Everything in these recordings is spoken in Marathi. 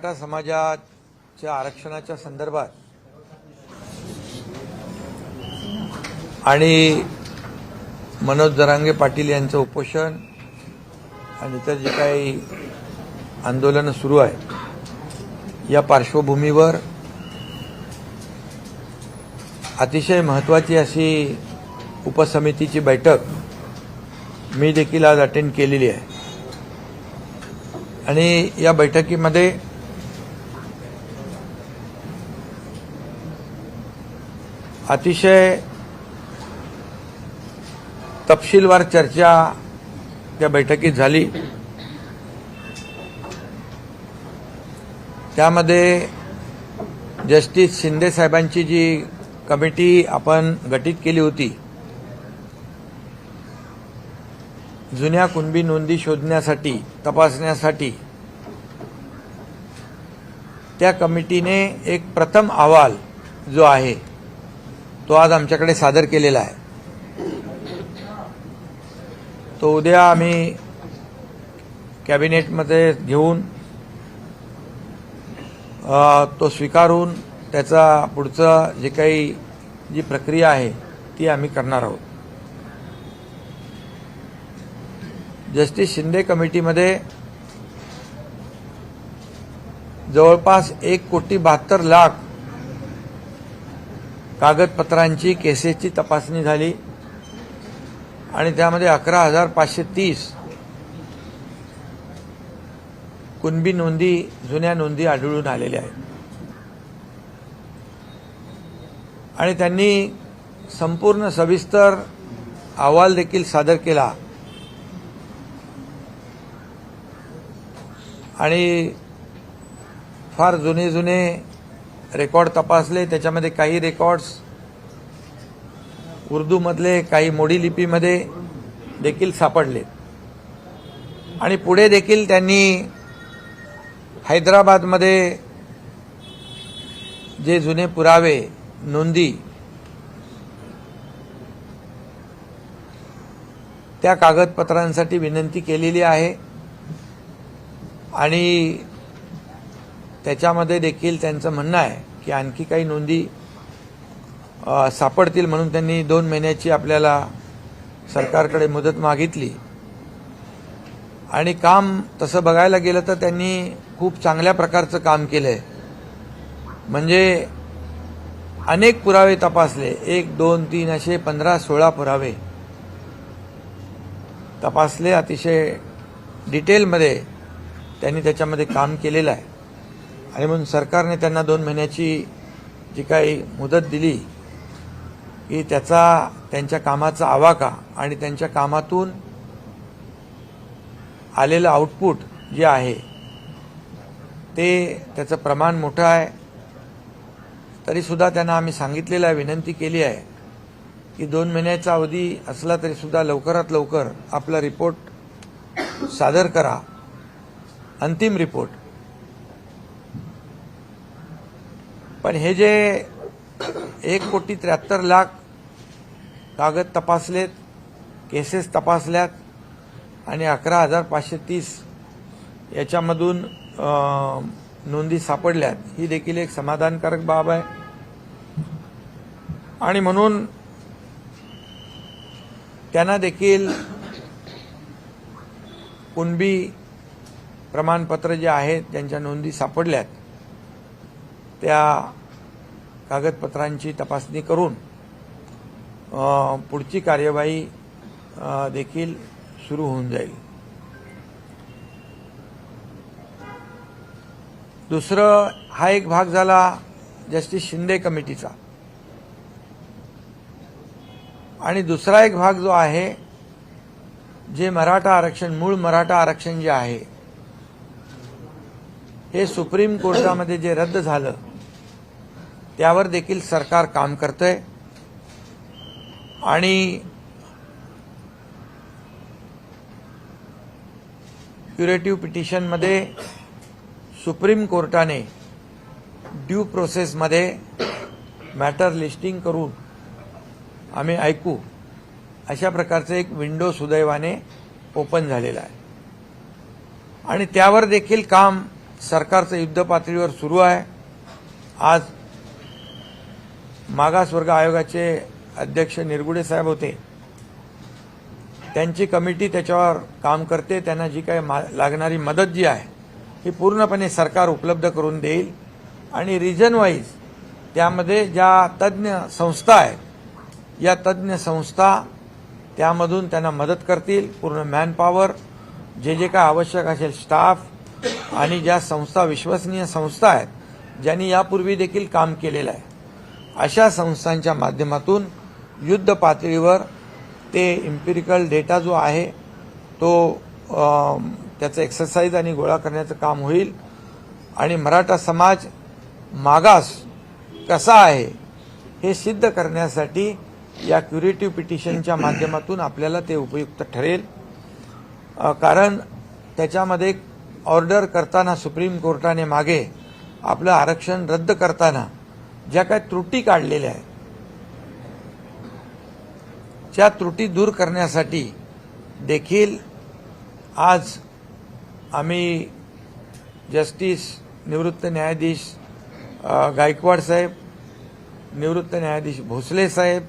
मराठा समाजाच्या आरक्षणाच्या संदर्भात आणि मनोज जरांगे पाटील यांचं उपोषण आणि इतर जे काही आंदोलन सुरू आहे या पार्श्वभूमीवर अतिशय महत्त्वाची अशी उपसमितीची बैठक मी देखील आज अटेंड केलेली आहे आणि या बैठकीमध्ये अतिशय तपशीलवार चर्चा त्या बैठकीत झाली। त्यामध्ये जस्टिस शिंदे साहेबांची जी कमिटी आपण गठीत केली होती जुन्या कुणबी नोंदी शोधण्यासाठी तपासण्यासाठी, त्या कमिटीने एक प्रथम अहवाल जो आहे तो आज आमच्याकडे सादर केलेला आहे। तो उद्या आम्ही कॅबिनेटमध्ये घेऊन तो स्वीकारून त्याचा पुढचं जे काही जी प्रक्रिया आहे ती आम्ही करणार आहोत। जस्टिस शिंदे कमिटीमध्ये जवळपास 1,72,00,000 कागदपत्रांची केसेसची तपासणी झाली आणि त्यामध्ये 11,530 कुणबी नोंदी जुन्या नोंदी आढळून आलेल्या आहेत आणि त्यांनी संपूर्ण सविस्तर अहवाल देखील सादर केला आणि फार जुने रेकॉर्ड तपासले। त्याच्यामध्ये काही रेकॉर्ड्स उर्दूमधले, काही मोडी लिपीमध्ये देखील सापडले आणि पुढे देखील त्यांनी हैदराबादमध्ये जे जुने पुरावे नोंदी त्या कागदपत्रांसाठी विनंती केलेली आहे आणि त्याच्यामध्ये देखील त्यांचं म्हणणं आहे की आणखी काही नोंदी सापडतील म्हणून त्यांनी 2 महिन्याची आपल्याला सरकारकडे मुदत मागितली आणि काम तसं बघायला गेलं तर त्यांनी खूप चांगल्या प्रकारचं काम केलंय। म्हणजे अनेक पुरावे तपासले, 1, 2, 3 असे 15-16 पुरावे तपासले। अतिशय डिटेलमध्ये त्यांनी त्याच्यामध्ये काम केलेलं आहे आणि म्हणून सरकारने त्यांना 2 महिन्याची जी काही मुदत दिली की त्यांच्या कामाचा आवाका आणि त्यांच्या कामातून आलेलं आउटपुट जे आहे त्याचं प्रमाण मोठं आहे। तरीसुद्धा त्यांना आम्ही सांगितलेलं आहे, विनंती केली आहे की 2 महिन्याचा अवधी असला तरीसुद्धा लवकरात लवकर आपला रिपोर्ट सादर करा, अंतिम रिपोर्ट। पण हे जे 1,73,00,000 कागद तपासलेत, केसेस तपासल्यात आणि 11,530 याच्यामधून नोंदी सापडल्यात, ही देखील एक समाधानकारक बाब आहे आणि म्हणून त्यांना देखील कुणबी प्रमाणपत्र जे आहेत ज्यांच्या नोंदी सापडल्यात त्या कागदपत्रांची तपासणी करून पुढची कार्यवाही देखील सुरू होऊन जाईल। दुसरं हा एक भाग झाला जस्टिस शिंदे कमिटीचा आणि दुसरा एक भाग जो आहे जे मराठा आरक्षण, मूळ मराठा आरक्षण जे आहे हे सुप्रीम कोर्टामध्ये जे रद्द झालं त्यावर देखील सरकार काम करतंय आणि क्युरेटिव्ह पिटिशनमध्ये सुप्रीम कोर्टाने ड्यू प्रोसेसमध्ये मॅटर लिस्टिंग करून आम्ही ऐकू अशा प्रकारचं एक विंडो सुदैवाने ओपन झालेला आहे आणि त्यावर देखील काम सरकारचं युद्ध पातळीवर सुरू आहे। आज मागासवर्ग आयोगाचे अध्यक्ष निरगुडे साहेब होते, त्यांची कमिटी त्याच्यावर काम करते। त्यांना जी काही लागणारी मदत जी आहे ही पूर्णपणे सरकार उपलब्ध करून देईल आणि रिजन वाईज त्यामध्ये ज्या तज्ञ संस्था आहेत, या तज्ञ संस्था त्यामधून त्यांना मदत करतील। पूर्ण मॅनपॉवर, जे जे काय आवश्यक असेल स्टाफ आणि ज्या संस्था विश्वसनीय संस्था आहेत, ज्यांनी यापूर्वी देखील काम केलेलं आहे, अशा संस्थांच्या माध्यमातून युद्ध पातळीवर ते इम्पिरिकल डेटा जो आहे तो त्याचं एक्सरसाइज आणि गोळा करण्याचं काम होईल आणि मराठा समाज मागास कसा आहे हे सिद्ध करण्यासाठी या क्युरेटिव्ह पिटिशनच्या माध्यमातून आपल्याला ते उपयुक्त ठरेल। कारण त्याच्यामध्ये ऑर्डर करताना सुप्रीम कोर्टाने मागे आपलं आरक्षण रद्द करताना ज्या काही त्रुटी काढलेल्या आहेत, त्या त्रुटी दूर करण्यासाठी देखील आज आम्ही जस्टिस निवृत्त न्यायाधीश गायकवाड साहेब, निवृत्त न्यायाधीश भोसले साहेब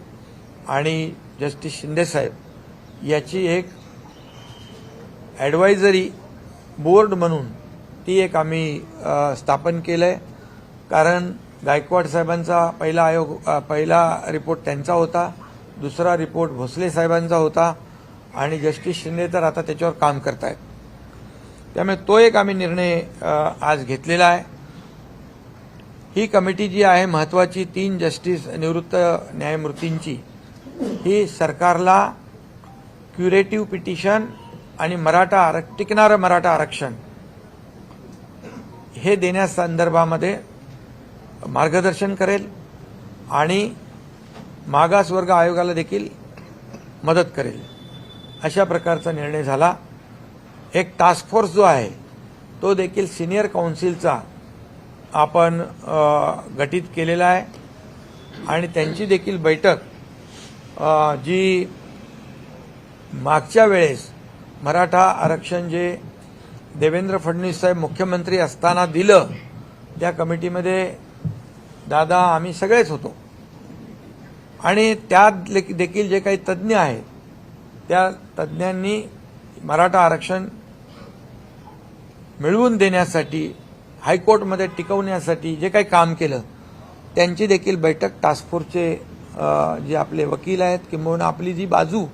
आणि जस्टिस शिंदे साहेब याची एक ॲडवायझरी बोर्ड म्हणून ती एक आम्ही स्थापन केलंय। कारण गायकवाड साहेबांचा पहिला रिपोर्ट त्यांचा होता, दुसरा रिपोर्ट भोसले साहेबांचा होता आणि जस्टिस शिंदे तर आता त्याच्यावर काम करतायत। त्यामुळे तो एक आम्ही निर्णय आज घेतलेला आहे। ही कमिटी जी आहे महत्त्वाची 3 जस्टिस निवृत्त न्यायमूर्तींची, ही सरकारला क्युरेटिव्ह पिटिशन आणि टिकणारं मराठा आरक्षण हे देण्यासंदर्भामध्ये मार्गदर्शन करेल आणि मागासवर्ग आयोगाला देखील मदत करेल, अशा प्रकारचा निर्णय झाला। एक टास्क फोर्स जो आहे तो देखील सिनियर काउन्सिलचा आपण गठीत केलेला आहे आणि त्यांची देखील बैठक जी मागच्या वेळेस मराठा आरक्षण जे देवेंद्र फडणवीस साहेब मुख्यमंत्री असताना दिलं, त्या कमिटीमध्ये दादा आम्ही सगळेच होतो आणि त्यात देखील जे काही तज्ज्ञ आहेत त्या तज्ज्ञांनी मराठा आरक्षण मिळवून देण्यासाठी, हायकोर्टमध्ये टिकवण्यासाठी जे काही काम केलं, त्यांची देखील बैठक टास्क फोर्सचे जे आपले वकील आहेत किंबहुना आपली जी बाजू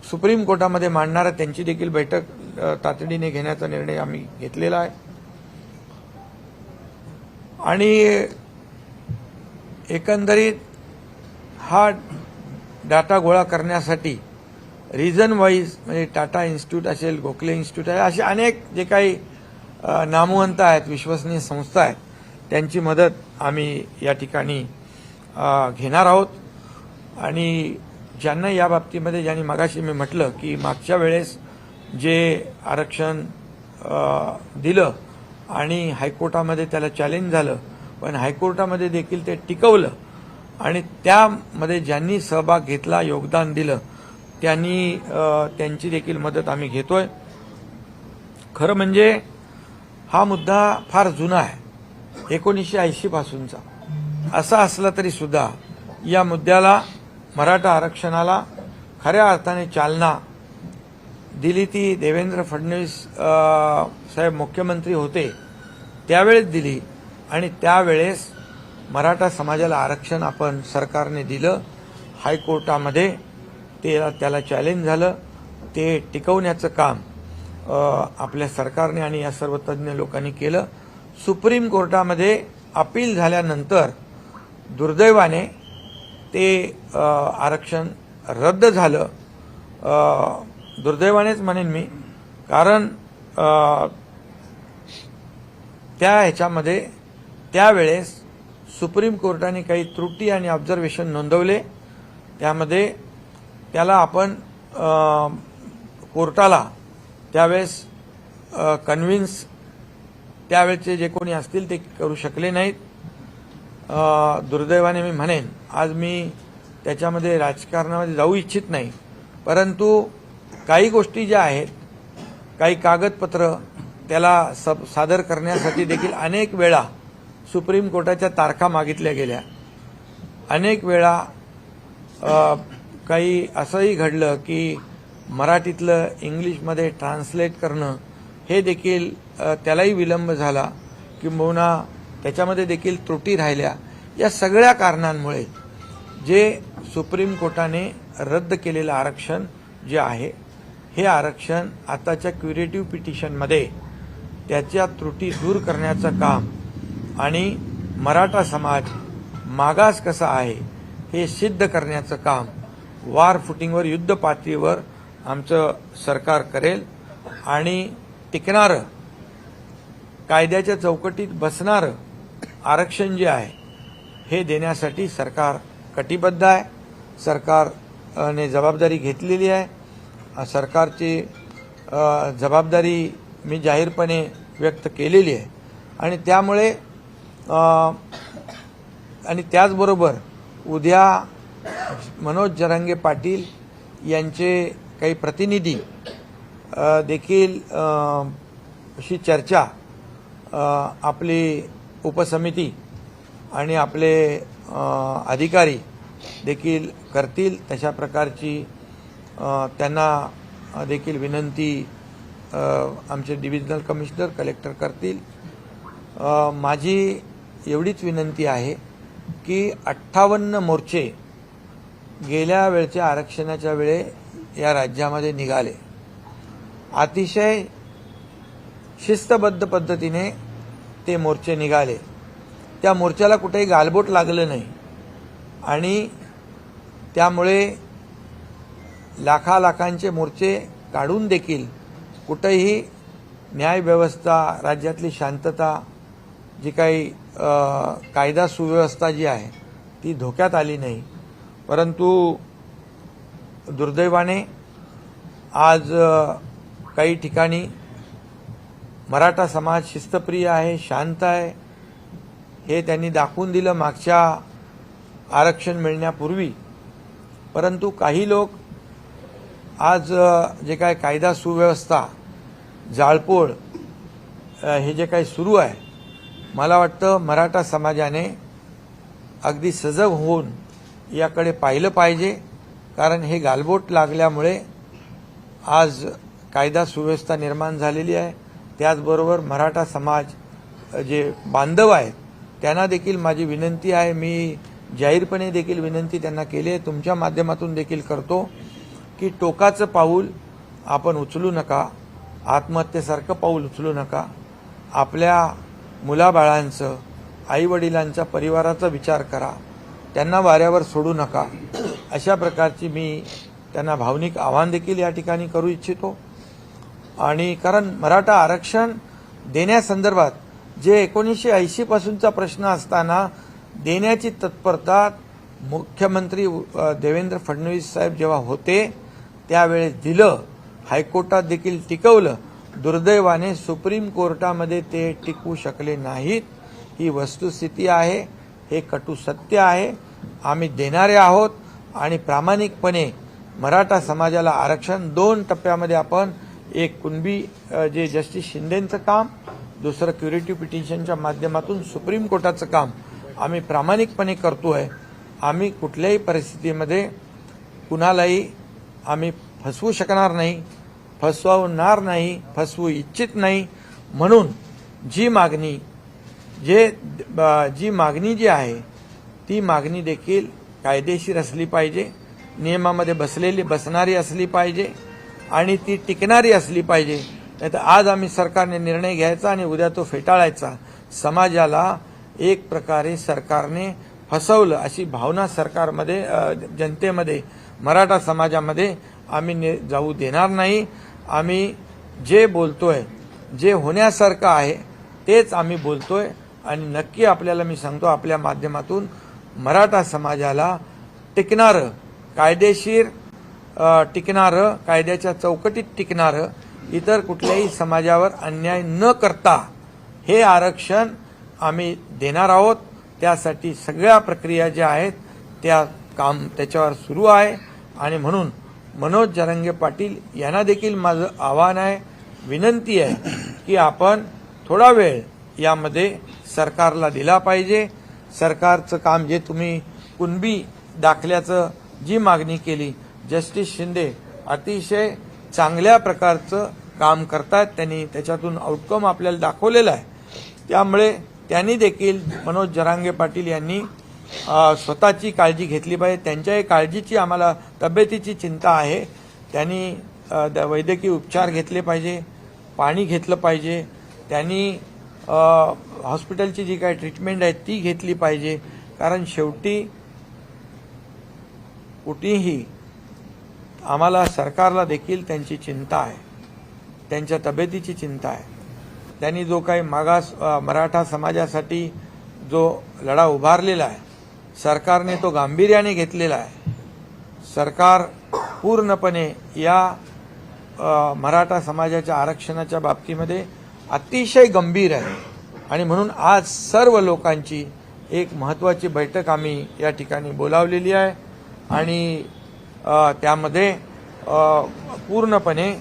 सुप्रीम कोर्टामध्ये मांडणारा त्यांची देखील बैठक तातडीने घेण्याचा निर्णय आम्ही घेतलेला आहे। आणि एकंदरीत हा डाटा गोळा करण्यासाठी रिजन वाईज म्हणजे टाटा इन्स्टिट्यूट असेल, गोखले इन्स्टिट्यूट आहे, असे अनेक जे काही नामवंत आहेत, विश्वसनीय संस्था आहेत, त्यांची मदत आम्ही या ठिकाणी घेणार आहोत। आणि ज्यांना या बाबतीमध्ये, ज्यांनी मगाशी मी म्हटलं की मागच्या वेळेस जे आरक्षण दिलं आणि हायकोर्टामध्ये त्याला चॅलेंज झालं, पण हायकोर्टामध्ये देखील ते टिकवलं आणि त्यामध्ये ज्यांनी सहभाग घेतला, योगदान दिलं, त्यांची देखील मदत आम्ही घेतोय। खरं म्हणजे हा मुद्दा फार जुना आहे, 1980 पासूनचा। असा असला तरी सुद्धा या मुद्द्याला, मराठा आरक्षणाला खऱ्या अर्थाने चालना दिली ती देवेंद्र फडणवीस साहेब मुख्यमंत्री होते त्यावेळेस दिली आणि त्यावेळेस मराठा समाजाला आरक्षण आपण सरकारने दिलं। हायकोर्टामध्ये त्याला चॅलेंज झालं, ते टिकवण्याचं काम आपल्या सरकारने आणि या सर्व तज्ज्ञ लोकांनी केलं। सुप्रीम कोर्टामध्ये अपील झाल्यानंतर दुर्दैवाने ते आरक्षण रद्द झालं। दुर्दैवानेच म्हणेन मी, कारण ह्याच्यामध्ये त्यावेळेस सुप्रीम कोर्टाने काही त्रुटी आणि ऑब्झर्वेशन नोंदवले, त्यामध्ये त्याला आपण कोर्टाला त्यावेळेस कन्व्हिन्स त्यावेळेचे जे कोणी असतील ते करू शकले नाहीत। दुर्दैवाने मी म्हणेन, आज मी त्याच्यामध्ये राजकारणामध्ये जाऊ इच्छित नाही, परंतु काही गोष्टी ज्या आहेत, काही कागदपत्र त्याला सादर करण्यासाठी देखील अनेक वेळा सुप्रीम कोर्टाच्या तारखा मागितल्या गेल्या. अनेक वेळा काही असंही घडलं की मराठीतलं इंग्लिशमध्ये ट्रान्सलेट करणं हे देखील त्यालाही विलंब झाला, किंबहुना त्याच्यामध्ये देखील त्रुटी राहिल्या. या सगळ्या कारणांमुळे जे सुप्रीम कोर्टाने रद्द केलेलं आरक्षण जे आहे हे आरक्षण आताच्या क्युरेटिव्ह पिटिशनमध्ये त्याच्या त्रुटी दूर करण्याचं काम आणि मराठा समाज मागास कसा आहे हे सिद्ध करण्याचं काम वार फुटिंगवर युद्ध पातळीवर आमचं सरकार करेल. आणि टिकणारं कायद्याच्या चौकटीत बसणारं आरक्षण जे आहे हे देण्यासाठी सरकार कटिबद्ध आहे. सरकारने जबाबदारी घेतलेली आहे. सरकारची जबाबदारी मी जाहीरपणे व्यक्त केलेली आहे. आणि त्यामुळे आणि त्याचबरोबर उद्या मनोज जरांगे पाटील यांचे काही प्रतिनिधी देखील अशी चर्चा आपली उपसमिती आणि आपले अधिकारी देखील करतील. तशा प्रकारची त्यांना देखील विनंती आमचे डिव्हिजनल कमिशनर कलेक्टर करतील. माझी एवढीच विनंती आहे की 58 मोर्चे गेल्या वेळच्या आरक्षणाच्या वेळे या राज्यामध्ये निघाले. अतिशय शिस्तबद्ध पद्धतीने ते मोर्चे निघाले. त्या मोर्चाला कुठेही गालबोट लागलं नाही आणि त्यामुळे लाखांचे मोर्चे काढून देखील कुठेही न्यायव्यवस्था, राज्यातली शांतता, जी काही कायदा सुव्यवस्था जी आहे ती धोक्यात आली नाही. परंतु दुर्दैवाने आज काही ठिकाणी मराठा समाज शिस्तप्रिय आहे, शांत आहे, हे त्यांनी दाखवून दिलं मागच्या आरक्षण मिळण्यापूर्वी. परंतु काही लोक आज जे काय कायदा सुव्यवस्था, जाळपोळ हे जे काही सुरू आहे, मला वाटतं मराठा समाजाने अगदी सजग होऊन याकडे पाहिलं पाहिजे. कारण हे गालबोट लागल्यामुळे आज कायदा सुव्यवस्था निर्माण झालेली आहे. त्याचबरोबर मराठा समाज जे बांधव आहेत त्यांना देखील माझी विनंती आहे, मी जाहीरपणे देखील विनंती त्यांना केली आहे, तुमच्या माध्यमातून देखील करतो की टोकाचं पाऊल आपण उचलू नका, आत्महत्येसारखं पाऊल उचलू नका. आपल्या मुलाबाळांचं, आईवडिलांच्या परिवाराचा विचार करा, त्यांना वाऱ्यावर सोडू नका. अशा प्रकारची मी त्यांना भावनिक आवाहन देखील या ठिकाणी करू इच्छितो. आणि कारण मराठा आरक्षण देण्यासंदर्भात जे 1980 पासूनचा प्रश्न असताना देण्याची तत्परता मुख्यमंत्री देवेंद्र फडणवीस साहेब जेव्हा होते त्यावेळेस दिलं, हायकोर्टात देखील टिकवलं. दुर्दैवाने सुप्रीम कोर्टामध्ये ते टिकवू शकले नाहीत. ही वस्तुस्थिती आहे, हे कटू सत्य आहे. आम्ही देणारे आहोत आणि प्रामाणिकपणे मराठा समाजाला आरक्षण 2 टप्प्यामध्ये आपण एक कुणबी जे जस्टिस शिंदेंचं काम, दुसरं क्युरेटिव्ह पिटिशनच्या माध्यमातून सुप्रीम कोर्टाचं काम आम्ही प्रामाणिकपणे करतोय. आम्ही कुठल्याही परिस्थितीमध्ये कुणालाही आम्ही फसवू शकणार नाही, फसवणार नाही, फसवू इच्छित नाही. म्हणून जी मागणी जी आहे ती मागणी देखील कायदेशीर असली पाहिजे, नियमामध्ये बसणारी असली पाहिजे आणि ती टिकणारी असली पाहिजे. नाहीतर आज आम्ही सरकारने निर्णय घ्यायचा आणि उद्या तो फेटाळायचा. समाजाला एक प्रकारे सरकारने फसवलं अशी भावना सरकारमध्ये, जनतेमध्ये, मराठा समाजामध्ये आम्ही जाऊ देणार नाही. आम्ही जे बोलतोय, जे होण्यासारखं आहे तेच आम्ही बोलतोय. आणि नक्की आपल्याला मी सांगतो, आपल्या माध्यमातून मराठा समाजाला टिकणारं, कायदेशीर टिकणारं, कायद्याच्या चौकटीत टिकणारं, इतर कुठल्याही समाजावर अन्याय न करता हे आरक्षण आम्ही देणार आहोत. त्यासाठी सगळ्या प्रक्रिया ज्या आहेत त्याच्यावर सुरू आहे. आणि म्हणून मनोज जरांगे पाटील यांना देखील माझं आव्हान आहे, विनंती आहे की आपण थोडा वेळ यामध्ये सरकारला दिला पाहिजे. सरकारचं काम जे तुम्ही कुणबी दाखल्याचं जी मागणी केली, जस्टिस शिंदे अतिशय चांगल्या प्रकारचं काम करतात. त्यांनी त्याच्यातून आउटकम आपल्याला दाखवलेला आहे. त्यामुळे त्यांनी देखील मनोज जरांगे पाटील यांनी स्वतःची काळजी घेतली पाहिजे. त्यांच्याही काळजीची आम्हाला तब्येतीची चिंता आहे. त्यांनी वैद्यकीय उपचार घेतले पाहिजे, पाणी घेतलं पाहिजे, त्यांनी हॉस्पिटलची जी काही ट्रीटमेंट आहे ती घेतली पाहिजे. कारण शेवटी कुठेही आम्हाला सरकारला देखील त्यांची चिंता आहे, त्यांच्या तब्येतीची चिंता आहे. त्यांनी जो काही मागास मराठा समाजासाठी जो लढा उभारलेला आहे, सरकारने तो गांभीर्याने घेतलेला आहे. सरकार पूर्णपणे या मराठा समाजाच्या आरक्षणाच्या बाबतीमध्ये अतिशय गंभीर आहे. आणि म्हणून आज सर्व लोकांची एक महत्त्वाची बैठक आम्ही या ठिकाणी बोलावलेली आहे. आणि त्यामध्ये पूर्णपणे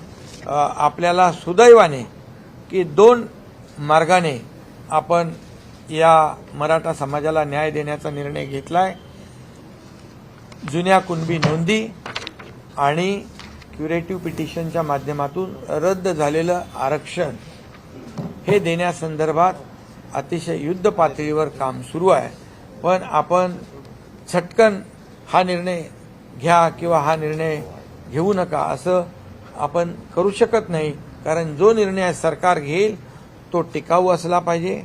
आपल्याला सुदैवाने की 2 मार्गाने आपण या मराठा समाजाला न्याय देण्याचा निर्णय घेतला आहे. जुन्या कुणबी नोंदी आणि क्युरेटिव्ह पिटिशनच्या माध्यमातून रद्द झालेलं आरक्षण हे देण्यासंदर्भात अतिशय युद्ध पातळीवर काम सुरू आहे. पण आपण झटकन हा निर्णय घ्या किंवा हा निर्णय घेऊ नका असं आपण करू शकत नाही. कारण जो निर्णय सरकार घेईल तो टिकाऊ असला पाहिजे,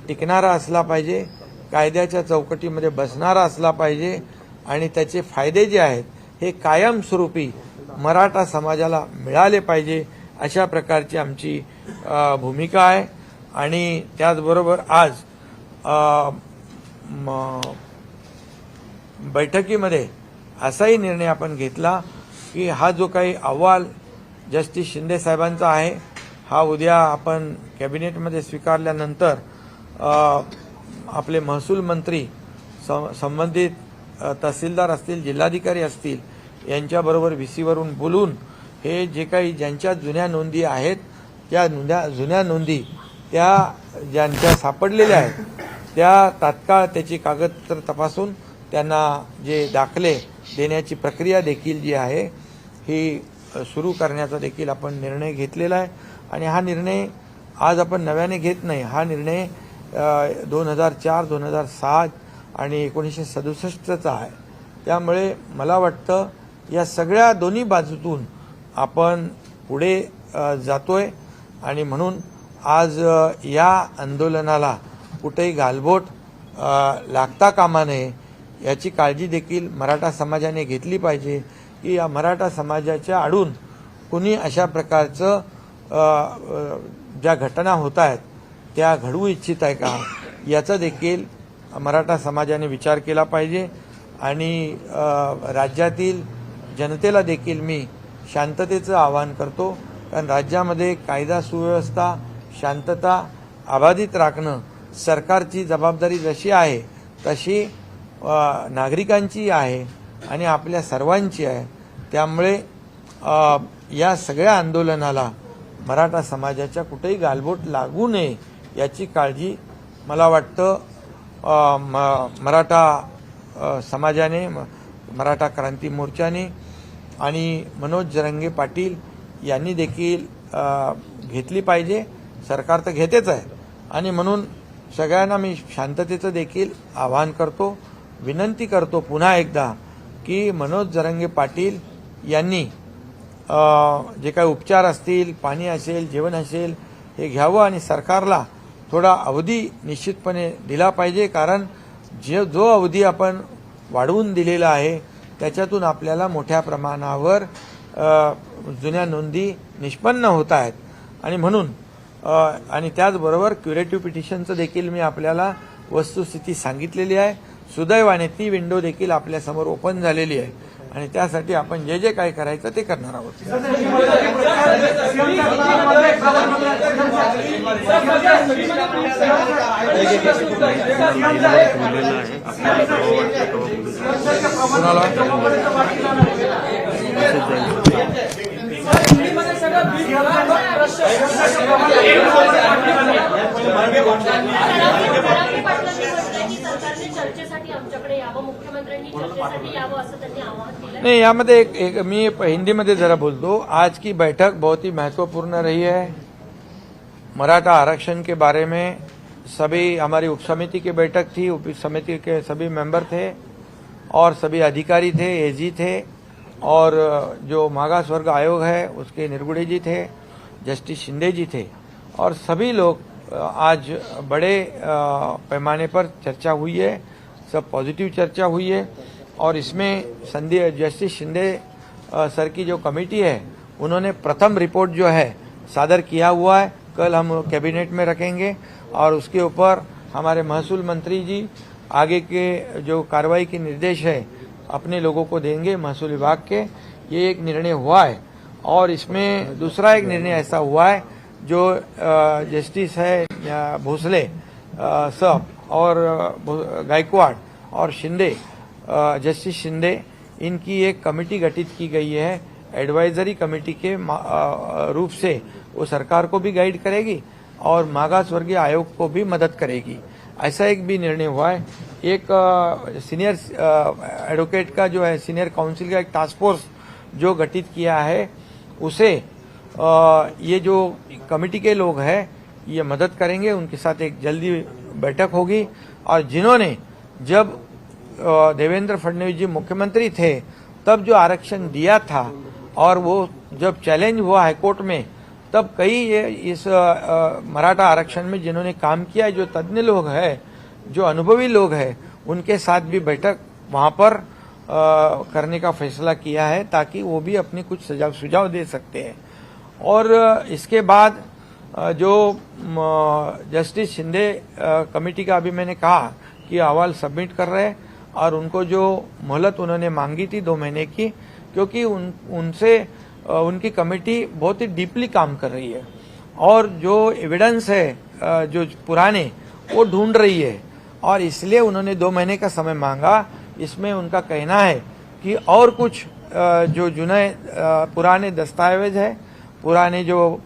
टिकणारा असला पाहिजे, कायद्याच्या चौकटीमध्ये बसणारा असला पाहिजे आणि त्याचे फायदे जे आहेत हे कायमस्वरूपी मराठा समाजाला मिळाले पाहिजे. अशा प्रकारची आमची भूमिका आहे. आणि त्याचबरोबर आज बैठकीमध्ये असाही निर्णय आपण घेतला की हा जो काही अहवाल जस्टिस शिंदे साहेबांचा आहे हा उद्या आपण कॅबिनेटमध्ये स्वीकारल्यानंतर आपले महसूल मंत्री, संबंधित तहसीलदार असतील, जिल्हाधिकारी असतील यांच्याबरोबर व्हीसीवरून बोलून हे जे काही ज्यांच्या जुन्या नोंदी आहेत त्या जुन्या नोंदी त्या ज्यांच्या सापडलेल्या आहेत त्या तात्काळ त्याची कागदपत्र तपासून त्यांना जे दाखले देण्याची प्रक्रिया देखील जी आहे ही सुरू करण्याचा देखील आपण निर्णय घेतलेला आहे. आणि हा निर्णय आज आपण नव्याने घेत नाही. हा निर्णय 2004, 2007 आणि 1967चा आहे. त्यामुळे मला वाटतं या सगळ्या दोन्ही बाजूतून आपण पुढे जातोय. आणि म्हणून आज या आंदोलनाला कुठेही गालबोट लागता कामा नये याची काळजी देखील मराठा समाजाने घेतली पाहिजे की या मराठा समाजाच्या आडून कुणी अशा प्रकारचं ज्या घटना होत आहेत त्या घडवू इच्छित आहे का याचा देखील मराठा समाजाने विचार केला पाहिजे. आणि राज्यातील जनतेला देखील मी शांततेचं आवाहन करतो. कारण राज्यामध्ये कायदा सुव्यवस्था, शांतता अबाधित राखणं सरकारची जबाबदारी जशी आहे तशी नागरिकांची आहे आणि आपल्या सर्वांची आहे. त्यामुळे या सगळ्या आंदोलनाला मराठा समाजाच्या कुठेही गालबोट लागू नये याची काळजी मला वाटतं मराठा समाजाने, मराठा क्रांती मोर्चाने आणि मनोज जरांगे पाटील यांनी देखील घेतली पाहिजे. सरकार तर घेतेच आहे. आणि म्हणून सगळ्यांना मी शांततेचं देखील आवाहन करतो, विनंती करतो पुन्हा एकदा की मनोज जरांगे पाटील यांनी जे काही उपचार असतील, पाणी असेल, जेवण असेल हे घ्यावं आणि सरकारला थोडा अवधी निश्चितपणे दिला पाहिजे. कारण जो अवधी आपण वाढवून दिलेला आहे त्याच्यातून आपल्याला मोठ्या प्रमाणावर जुन्या नोंदी निष्पन्न होत आहेत. आणि म्हणून आणि त्याचबरोबर क्युरेटिव्ह पिटिशनचं देखील मी आपल्याला वस्तुस्थिती सांगितलेली आहे. सुदैवाने ती विंडो देखील आपल्यासमोर ओपन झालेली आहे आणि त्यासाठी आपण जे जे काही करायचं ते करणार आहोत. कुणाला चर्चेसाठी आमच्याकडे यावं, मुख्यमंत्र्यांनी चर्चेसाठी यावं असं त्यांनी आवाहन केलं। नहीं, यामध्ये एक मी हिंदी में जरा बोल दो। आज की बैठक बहुत ही महत्वपूर्ण रही है। मराठा आरक्षण के बारे में सभी हमारी उप समिति की बैठक थी, उप समिति के सभी मेंबर थे और सभी अधिकारी थे, एजी थे और जो मागास वर्ग आयोग है उसके निरगुड़े जी थे, जस्टिस शिंदे जी थे और सभी लोग आज बड़े पैमाने पर चर्चा हुई है, सब पॉजिटिव चर्चा हुई है और इसमें जस्टिस शिंदे सर की जो कमेटी है उन्होंने प्रथम रिपोर्ट जो है सादर किया हुआ है। कल हम कैबिनेट में रखेंगे और उसके ऊपर हमारे महसूल मंत्री जी आगे के जो कार्रवाई के निर्देश है अपने लोगों को देंगे महसूल विभाग के। ये एक निर्णय हुआ है और इसमें दूसरा एक निर्णय ऐसा हुआ है जो जस्टिस है भोसले साहब और गायकवाड़ और शिंदे जस्टिस शिंदे, इनकी एक कमेटी गठित की गई है एडवाइजरी कमेटी के रूप से। वो सरकार को भी गाइड करेगी और मागास वर्गीय आयोग को भी मदद करेगी। ऐसा एक भी निर्णय हुआ है। एक सीनियर एडवोकेट का जो है सीनियर काउंसिल का एक टास्क फोर्स जो गठित किया है उसे ये जो कमेटी के लोग हैं ये मदद करेंगे। उनके साथ एक जल्दी बैठक होगी और जिन्होंने जब देवेंद्र फडणवीस जी मुख्यमंत्री थे तब जो आरक्षण दिया था और वो जब चैलेंज हुआ हाईकोर्ट में तब कई इस मराठा आरक्षण में जिन्होंने काम किया, जो तज्ञ लोग हैं, जो अनुभवी लोग हैं, उनके साथ भी बैठक वहां पर करने का फैसला किया है ताकि वो भी अपने कुछ सुझाव दे सकते हैं। और इसके बाद जो जस्टिस शिंदे कमेटी का अभी मैंने कहा कि अहवाल सबमिट कर रहे हैं और उनको जो मोहलत उन्होंने मांगी थी 2 महीने की, क्योंकि उनसे उनकी कमेटी बहुत ही डीपली काम कर रही है और जो एविडेंस है जो पुराने वो ढूंढ रही है और इसलिए उन्होंने 2 महीने का समय मांगा। इसमें उनका कहना है कि और कुछ जो पुराने दस्तावेज है, पुराने जो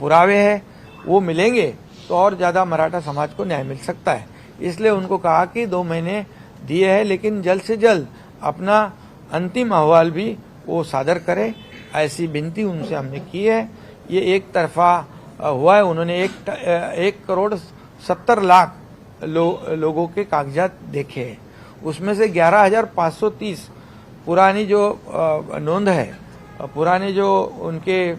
पुरावे हैं वो मिलेंगे तो और ज्यादा मराठा समाज को न्याय मिल सकता है। इसलिए उनको कहा कि 2 महीने दिए हैं लेकिन जल्द से जल्द अपना अंतिम अहवाल भी वो सादर करे, ऐसी विनती उनसे हमने की है। ये एक तरफा हुआ है। उन्होंने 1,70,00,000 लोगों के कागजात देखे हैं, उसमें से 11,530 पुरानी जो नोंद है, पुराने जो उनके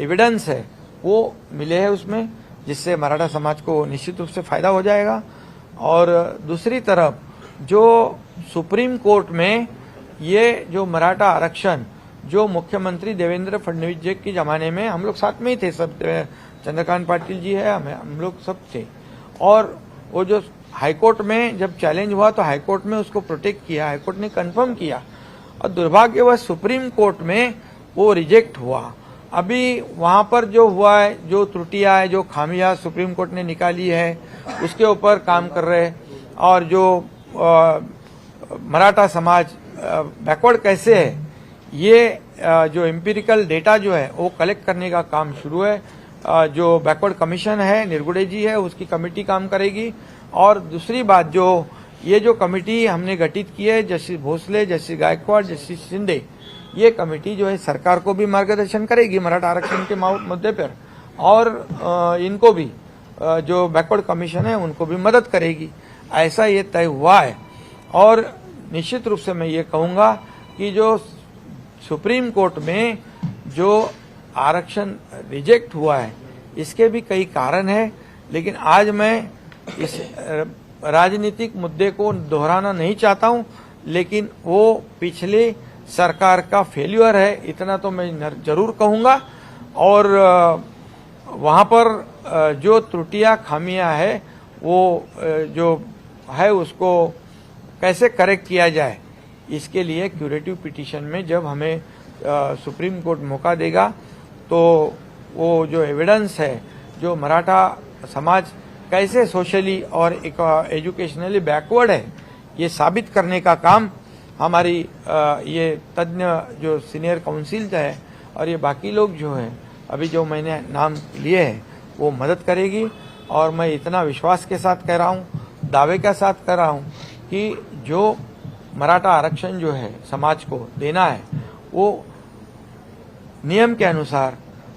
एविडेंस है वो मिले हैं उसमें, जिससे मराठा समाज को निश्चित रूप से फायदा हो जाएगा। और दूसरी तरफ जो सुप्रीम कोर्ट में ये जो मराठा आरक्षण जो मुख्यमंत्री देवेंद्र फडणवीस जी के जमाने में हम लोग साथ में ही थे, सब चंद्रकांत पाटिल जी है, हम लोग सब थे, और वो जो हाईकोर्ट में जब चैलेंज हुआ तो हाईकोर्ट में उसको प्रोटेक्ट किया, हाईकोर्ट ने कंफर्म किया और दुर्भाग्यवश सुप्रीम कोर्ट में वो रिजेक्ट हुआ। अभी वहां पर जो हुआ है, जो त्रुटियां है, जो खामियां सुप्रीम कोर्ट ने निकाली है उसके ऊपर काम कर रहे हैं और जो मराठा समाज बैकवर्ड कैसे है ये जो एम्पिरिकल डेटा जो है वो कलेक्ट करने का काम शुरू है। जो बैकवर्ड कमीशन है, निरगुड़े जी है, उसकी कमेटी काम करेगी। और दूसरी बात, जो ये जो कमेटी हमने गठित की है, justice Bhosle, justice Gaikwad, justice Shinde, ये कमेटी जो है सरकार को भी मार्गदर्शन करेगी मराठा आरक्षण के मुद्दे पर और इनको भी जो बैकवर्ड कमीशन है उनको भी मदद करेगी। ऐसा ये तय हुआ है। और निश्चित रूप से मैं ये कहूंगा कि जो सुप्रीम कोर्ट में जो आरक्षण रिजेक्ट हुआ है इसके भी कई कारण हैं, लेकिन आज मैं इस राजनीतिक मुद्दे को दोहराना नहीं चाहता हूं, लेकिन वो पिछले सरकार का फेल्यूर है, इतना तो मैं जरूर कहूंगा। और वहां पर जो त्रुटियां खामियां है वो जो है उसको कैसे करेक्ट किया जाए, इसके लिए क्यूरेटिव पिटीशन में जब हमें सुप्रीम कोर्ट मौका देगा तो वो जो एविडेंस है, जो मराठा समाज कैसे सोशली और एजुकेशनली बैकवर्ड है, ये साबित करने का काम हमारी ये तज्ञ जो सीनियर काउंसिल है और ये बाकी लोग जो हैं अभी जो मैंने नाम लिए हैं वो मदद करेगी। और मैं इतना विश्वास के साथ कह रहा हूँ, दावे के साथ कह रहा हूँ कि जो मराठा आरक्षण जो है समाज को देना है वो नियम के अनुसार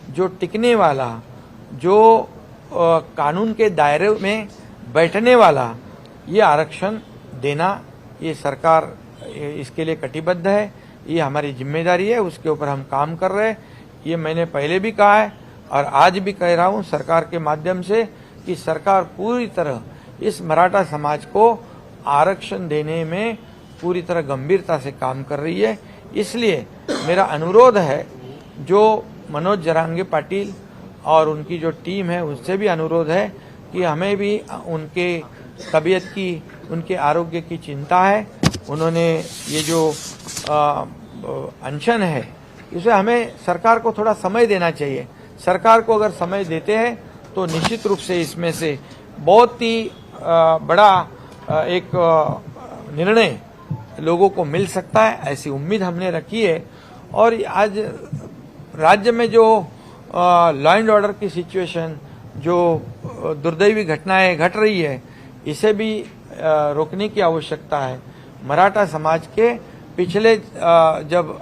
जो टिकने वाला, जो कानून के दायरे में बैठने वाला ये आरक्षण देना, ये सरकार इसके लिए कटिबद्ध है, ये हमारी जिम्मेदारी है, उसके ऊपर हम काम कर रहे हैं। ये मैंने पहले भी कहा है और आज भी कह रहा हूँ सरकार के माध्यम से कि सरकार पूरी तरह इस मराठा समाज को आरक्षण देने में पूरी तरह गंभीरता से काम कर रही है। इसलिए मेरा अनुरोध है, जो मनोज जरांगे पाटिल और उनकी जो टीम है उससे भी अनुरोध है कि हमें भी उनके तबीयत की, उनके आरोग्य की चिंता है। उन्होंने ये जो अनशन है इसे हमें सरकार को थोड़ा समय देना चाहिए। सरकार को अगर समय देते हैं तो निश्चित रूप से इसमें से बहुत ही बड़ा एक निर्णय लोगों को मिल सकता है, ऐसी उम्मीद हमने रखी है। और आज राज्य में जो लॉ एंड ऑर्डर की सिचुएशन, जो दुर्दैवी घटनाएं घट रही है, इसे भी रोकने की आवश्यकता है। मराठा समाज के पिछले जब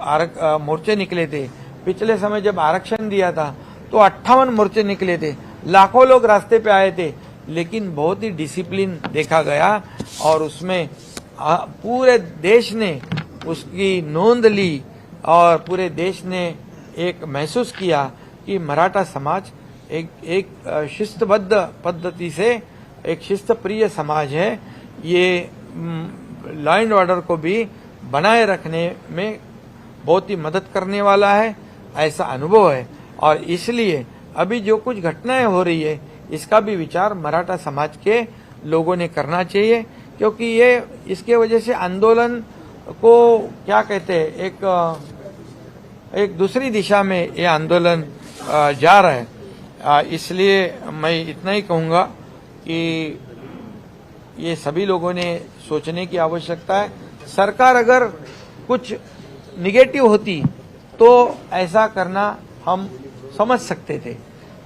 मोर्चे निकले थे, पिछले समय जब आरक्षण दिया था तो 58 मोर्चे निकले थे, लाखों लोग रास्ते पे आए थे, लेकिन बहुत ही डिसिप्लिन देखा गया और उसमें पूरे देश ने उसकी नोंद ली और पूरे देश ने एक महसूस किया कि मराठा समाज एक शिस्तबद्ध पद्धति से एक शिस्तप्रिय समाज है। ये लॉ एंड ऑर्डर को भी बनाए रखने में बहुत ही मदद करने वाला है, ऐसा अनुभव है। और इसलिए अभी जो कुछ घटनाएं हो रही है इसका भी विचार मराठा समाज के लोगों ने करना चाहिए, क्योंकि ये इसके वजह से आंदोलन को क्या कहते हैं, एक दूसरी दिशा में ये आंदोलन जा रहा है। इसलिए मैं इतना ही कहूँगा कि ये सभी लोगों ने सोचने की आवश्यकता है। सरकार अगर कुछ निगेटिव होती तो ऐसा करना हम समझ सकते थे,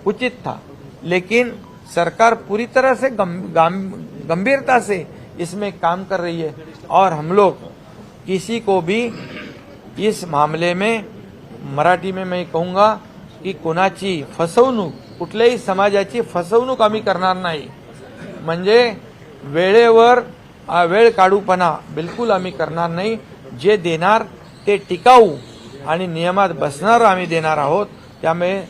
उचित था, लेकिन सरकार पूरी तरह से गंभीरता से इसमें काम कर रही है। और हम लोग किसी को भी इस मामले में, मराठी में मैं कहूँगा की कोणाची फसवणूक, कुठल्याही समाजाची फसवणूक आम्ही करणार नाही। म्हणजे वेळेवर वेळ काढूपणा बिलकुल आम्ही करणार नाही। जे देणार ते टिकाऊ आणि नियमात बसणार आम्ही देणार आहोत। त्यामुळे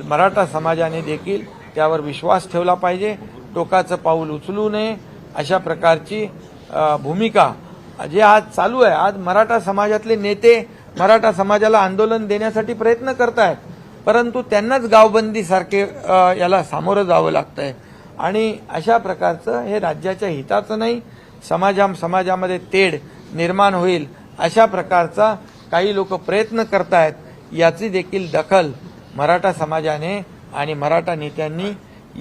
मराठा समाजाने देखील त्यावर विश्वास ठेवला पाहिजे, टोकाचं पाऊल उचलू नये, अशा प्रकारची भूमिका जे आज चालू आहे। आज मराठा समाजातले नेते मराठा समाजाला आंदोलन देण्यासाठी प्रयत्न करतायत, परंतु त्यांनाच गावबंदी सारखे याला सामोरं जावं लागतंय आणि अशा प्रकारचं हे राज्याच्या हिताचं नाही। समाजामध्ये तेढ निर्माण होईल अशा प्रकारचा काही लोक प्रयत्न करतायत, याची देखील दखल मराठा समाजाने आणि मराठा नेत्यांनी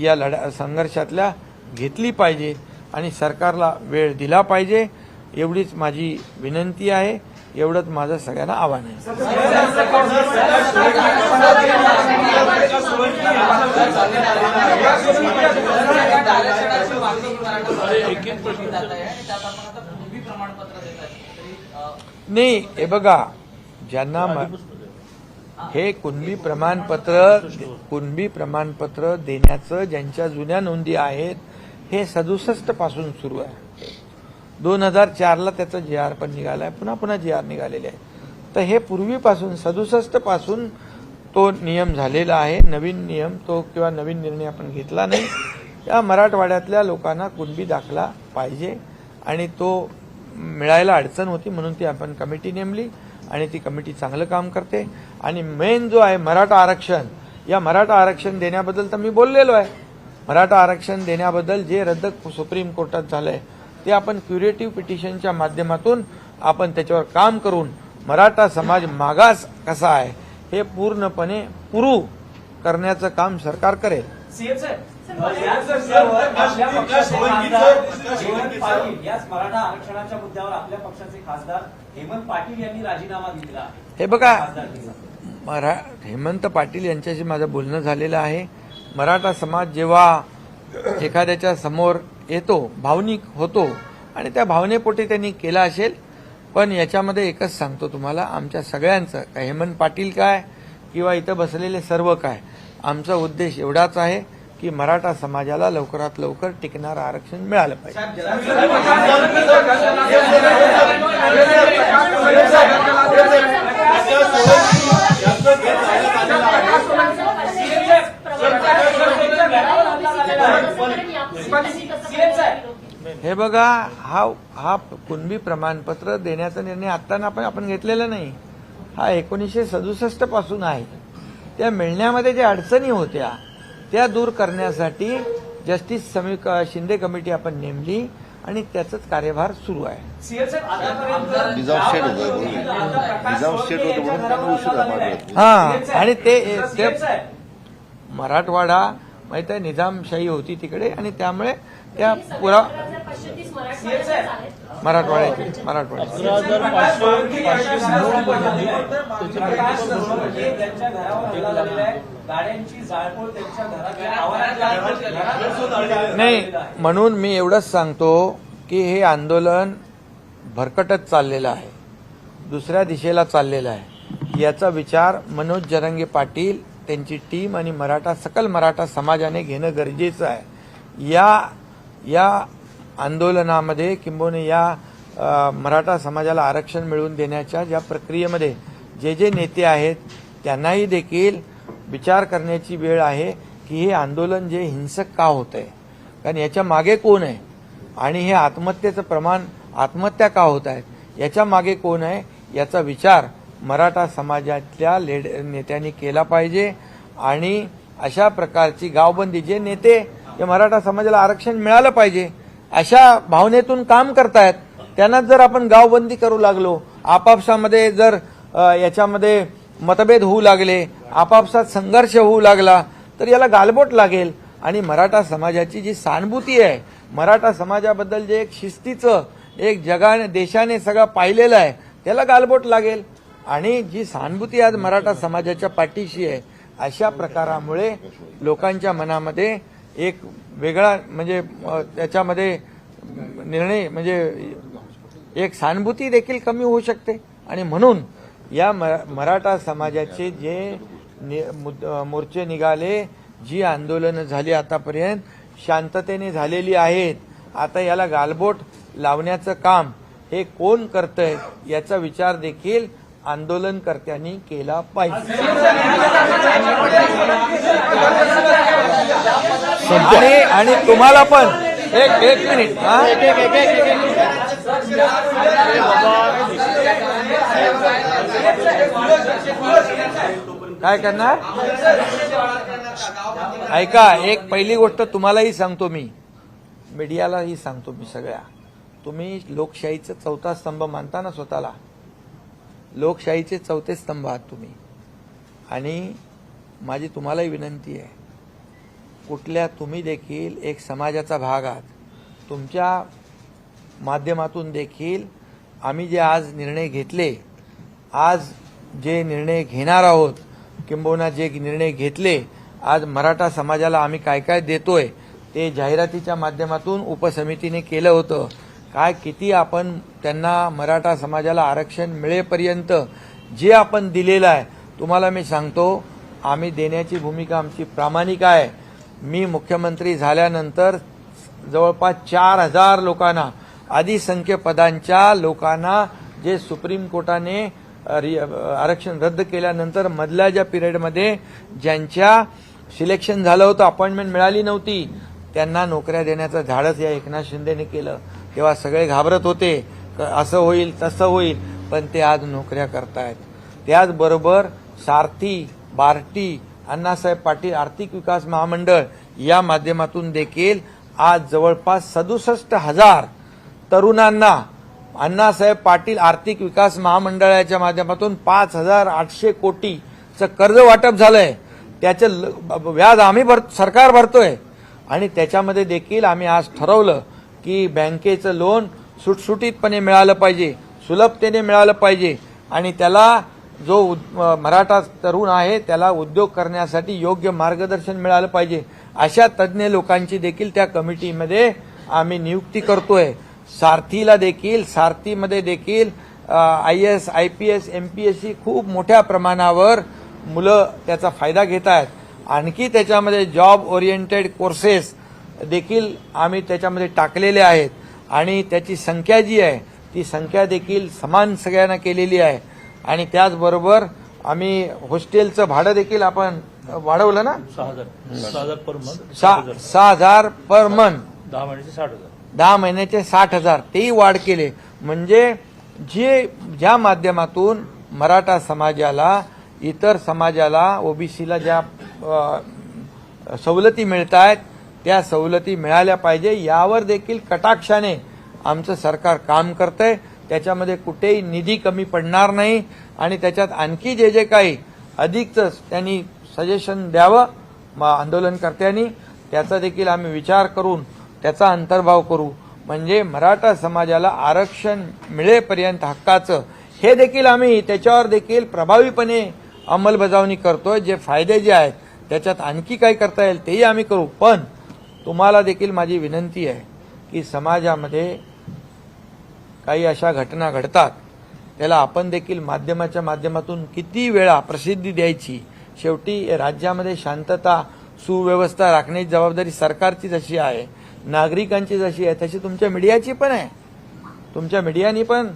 या संघर्षातल्या घेतली पाहिजे आणि सरकारला वेळ दिला पाहिजे, एवढीच माझी विनंती आहे, एवढंच माझं सगळ्यांना आव्हान आहे। नाही, हे बघा, ज्यांना हे कुणबी प्रमाणपत्र देण्याचं ज्यांच्या जुन्या नोंदी आहेत हे 67 पासून सुरू आहे। 2004 ला त्याचा GR पण निघालाय, पुन्हा GR निघालेले आहे। तर हे पूर्वीपासून 67 पासून तो नियम झालेला आहे। नवीन नियम तो किंवा नवीन निर्णय आपण घेतला नाही। या मराठवाड्यातल्या लोकांना कुणबी दाखला पाहिजे आणि तो मिळायला अडचण होती, म्हणून ती आपण कमिटी नेमली आणि ती कमिटी चांगलं काम करते। आणि मेन जो आहे मराठा आरक्षण, या मराठा आरक्षण देण्याबद्दल तर मी बोललेलो आहे। मराठा आरक्षण देण्याबद्दल जे रद्द सुप्रीम कोर्टात झालंय ते आपण क्युरेटिव्ह पिटिशनच्या माध्यमातून आपण त्याच्यावर काम करून मराठा समाज मागास कसा आहे हे पूर्णपणे पुरू करण्याचं काम सरकार करेल। सीएम साहेब, याच मुद्द्यावर आपल्या पक्षाचे खासदार हेमंत पाटील याच मराठा आरक्षणाच्या मुद्द्यावर आपल्या पक्षाचे खासदार हेमंत पाटील यांनी राजीनामा दिलेला आहे. हे बघा, खासदारकीचा. हेमंत पाटील यांच्याशी माझं बोलणं झालेलं आहे. मराठा समाज जेव्हा एखाद्याच्या समोर येतो, भावनिक होतो आणि त्या भावनेपोटी त्यांनी केला असेल. पण याच्यामध्ये एकच सांगतो तुम्हाला, आमच्या सगळ्यांचं काय, हेमंत पाटील काय किंवा इथं बसलेले सर्व काय, आमचा उद्देश एवढाच आहे की मराठा समाजाला लवकरात लवकर टिकणारं आरक्षण मिळालं पाहिजे. हे बघा, हा कुणबी प्रमाणपत्र देण्याचा निर्णय आत्ता आपण घेतलेला नाही. हा 1967 पासून आहे. त्या मिळण्यामध्ये ज्या अडचणी होत्या त्या दूर करण्यासाठी जस्टिस शिंदे कमिटी आपण नेमली आणि त्याचाच कार्यभार सुरू आहे. निजाम शेठ होते म्हणून त्यांना उशिरा मारलं. हा, आणि ते मराठवाडा माहित आहे, निजामशाही होती तिकडे आणि त्यामुळे त्या पुरा मराठवाड्याची नाही. म्हणून मी एवढंच सांगतो की हे आंदोलन भरकटत चाललेलं आहे, दुसऱ्या दिशेला चाललेलं आहे. याचा विचार मनोज जरांगे पाटील, त्यांची टीम आणि सकल मराठा समाजाने घेणं गरजेचं आहे. या आंदोलनामध्ये किंबहुना या मराठा समाजाला आरक्षण मिळवून देण्याच्या ज्या प्रक्रियेमध्ये जे नेते आहेत त्यांनाही देखील विचार करण्याची वेळ आहे की हे आंदोलन जे हिंसक का होत आहे, कारण याच्या मागे कोण आहे आणि हे आत्महत्येचं प्रमाण, आत्महत्या का होत आहेत याच्या मागे कोण आहे, याचा विचार मराठा समाजातल्या नेत्यांनी केला पाहिजे. आणि अशा प्रकारची गावबंदी, जे नेते या मराठा समाजाला आरक्षण मिळालं पाहिजे अशा भावनेतून काम करतायत, त्यांनाच जर आपण गावबंदी करू लागलो, आपापसामध्ये जर याच्यामध्ये मतभेद होऊ लागले, आपापसात संघर्ष होऊ लागला तर याला गालबोट लागेल. आणि मराठा समाजाची जी सहानुभूती आहे, मराठा समाजाबद्दल जे एक शिस्तीचं, एक जगाने देशाने सगळं पाहिलेलं आहे, त्याला गालबोट लागेल. आणि जी सहानुभूती आज मराठा समाजाच्या पाठीशी आहे, अशा प्रकारामुळे लोकांच्या मनामध्ये एक वेगळा म्हणजे त्याच्यामध्ये निर्णय म्हणजे एक सहानुभूती देखील कमी होऊ शकते. आणि म्हणून या मराठा समाजाचे जे मोर्चे निघाले, जी आंदोलनं झाली आतापर्यंत शांततेने झालेली आहेत, आता याला गालबोट लावण्याचं काम हे कोण करतंय याचा विचार देखील आंदोलनकर्त्यांनी केला पाहिजे. आणि तुम्हाला पण एक मिनिट काय करणार ऐका, एक पहिली गोष्ट तुम्हालाही सांगतो, मी मीडियालाही सांगतो, मी सगळ्या, तुम्ही लोकशाहीचा चौथा स्तंभ मानता ना स्वतःला, लोकशाहीचे चौथे स्तंभ आहात तुम्ही. आणि माझी तुम्हालाही विनंती आहे, तुम्ही देखील एक समाजाचा भाग आहात, तुमच्या माध्यमातून देखील आम्ही जे आज निर्णय घेतले, आज जे निर्णय घेणार आहोत, किंबहुना जे निर्णय घेतले, आज मराठा समाजाला आम्ही काय काय देतोय ते जाहिरातीच्या माध्यमातून उपसमितीने केलं होतं. काय किती आपण त्यांना मराठा समाजाला आरक्षण मिळेपर्यंत जे आपण दिलेलं आहे, तुम्हाला मी सांगतो, आम्ही देण्याची भूमिका आमची प्रामाणिक आहे. मी मुख्यमंत्री झाल्यानंतर जवळपास 4000 लोकांना, अधिसंख्य पदांच्या लोकांना, जे सुप्रीम कोर्टाने आरक्षण रद्द केल्यानंतर मधल्या ज्या पिरियडमध्ये ज्यांच्या सिलेक्शन झालं होतं, अपॉइंटमेंट मिळाली नव्हती, त्यांना नोकऱ्या देण्याचं धाडस या एकनाथ शिंदेने केलं. तेव्हा सगळे घाबरत होते, असं होईल तसं होईल, पण ते आज नोकऱ्या करतायत. त्याचबरोबर सारथी, बार्टी, अण्णासाहेब पाटील आर्थिक विकास महामंडळ या माध्यमातून देखील आज जवळपास 67,000 तरुणांना अण्णासाहेब पाटील आर्थिक विकास महामंडळाच्या माध्यमातून 5,800 कोटीचं कर्ज वाटप झालंय. त्याचं व्याज आम्ही सरकार भरतोय. आणि त्याच्यामध्ये देखील आम्ही आज ठरवलं की बँकेचं लोन सुटसुटीतपणे मिळालं पाहिजे, सुलभतेने मिळालं पाहिजे आणि त्याला जो मराठा तरुण आहे त्याला उद्योग करण्यासाठी योग्य मार्गदर्शन मिळालं पाहिजे. अशा तज्ज्ञ लोकांची देखील त्या कमिटीमध्ये आम्ही नियुक्ती करतोय. सारथीमध्ये देखील IAS, IPS, MPSC खूप मोठ्या प्रमाणावर मुलं त्याचा फायदा घेत आहेत. आणखी त्याच्यामध्ये जॉब ओरिएंटेड कोर्सेस देखील आम्ही त्याच्यामध्ये टाकलेले आहेत आणि त्याची संख्या जी आहे ती संख्या देखील समान सगळ्यांना केलेली आहे. आणि त्याचबरोबर आम्ही हॉस्टेलचं भाडं देखील आपण वाढवलं ना, 6,000 पर मंथ, 6,000 पर मंथ, 10 महिन्याचे 60,000. 10 महिन्याचे 60,000 तेही वाढ केले. म्हणजे ज्या माध्यमातून मराठा समाजाला, इतर समाजाला, ओबीसीला ज्या सवलती मिळत आहेत त्या सवलती मिळाल्या पाहिजे यावर देखील कटाक्षाने आमचं सरकार काम करतंय. त्याच्यामध्ये कुठेही निधी कमी पडणार नाही आणि त्याच्यात आणखी जे काही अधिकच त्यांनी सजेशन द्यावं आंदोलनकर्त्यांनी, त्याचा देखील आम्ही विचार करून त्याचा अंतर्भाव करू. म्हणजे मराठा समाजाला आरक्षण मिळेपर्यंत हक्काचं हे देखील आम्ही त्याच्यावर देखील प्रभावीपणे अंमलबजावणी करतोय. जे फायदे जे आहेत त्याच्यात आणखी काय करता येईल तेही आम्ही करू. पण तुम्हाला देखील माझी विनंती आहे की समाजामध्ये काही अशा घटना घडतात त्याला आपण देखील माध्यमाच्या माध्यमातून किती वेळा प्रसिद्धी द्यायची. शेवटी राज्यामध्ये शांतता सुव्यवस्था राखण्याची जबाबदारी सरकारची जशी आहे, नागरिकांची जशी आहे, तशी तुमच्या मीडियाची पण आहे. तुमच्या मीडियानी पण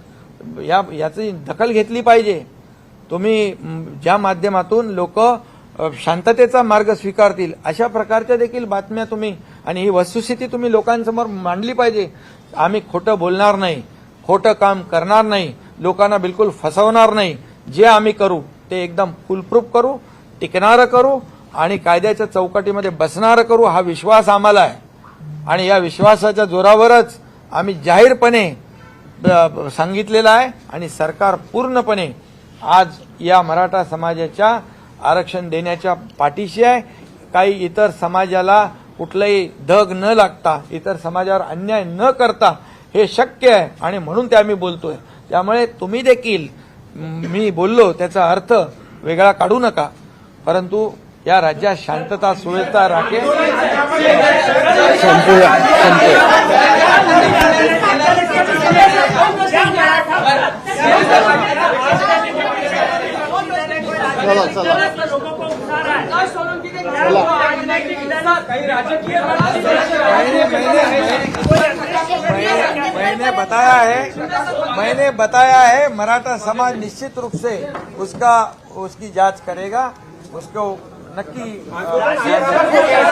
याची दखल घेतली पाहिजे. तुम्ही ज्या माध्यमातून लोक शांततेचा मार्ग स्वीकारतील अशा प्रकारच्या देखील बातम्या तुम्ही आणि ही वस्तुस्थिती तुम्ही लोकांसमोर मांडली पाहिजे. आम्ही खोटं बोलणार नाही, खोटं काम करणार नाही, लोकांना बिलकुल फसवणार नाही. जे आम्ही करू ते एकदम फुलप्रूफ करू, टिकणारं करू आणि कायद्याच्या चौकटीमध्ये बसणारं करू हा विश्वास आम्हाला आहे. आणि या विश्वासाच्या जोरावरच आम्ही जाहीरपणे सांगितलेलं आहे आणि सरकार पूर्णपणे आज या मराठा समाजाच्या आरक्षण देण्याच्या पाठीशी आहे. काही इतर समाजाला कुठलंही धग न लागता, इतर समाजावर अन्याय न करता हे शक्य आहे आणि म्हणून ते आम्ही बोलतोय. त्यामुळे तुम्ही देखील मी बोललो त्याचा अर्थ वेगळा काढू नका, परंतु या राज्यात शांतता सुव्यवस्था राखेल. मैंने बताया है मराठा समाज निश्चित रूप से उसकी जांच करेगा, उसको नक्की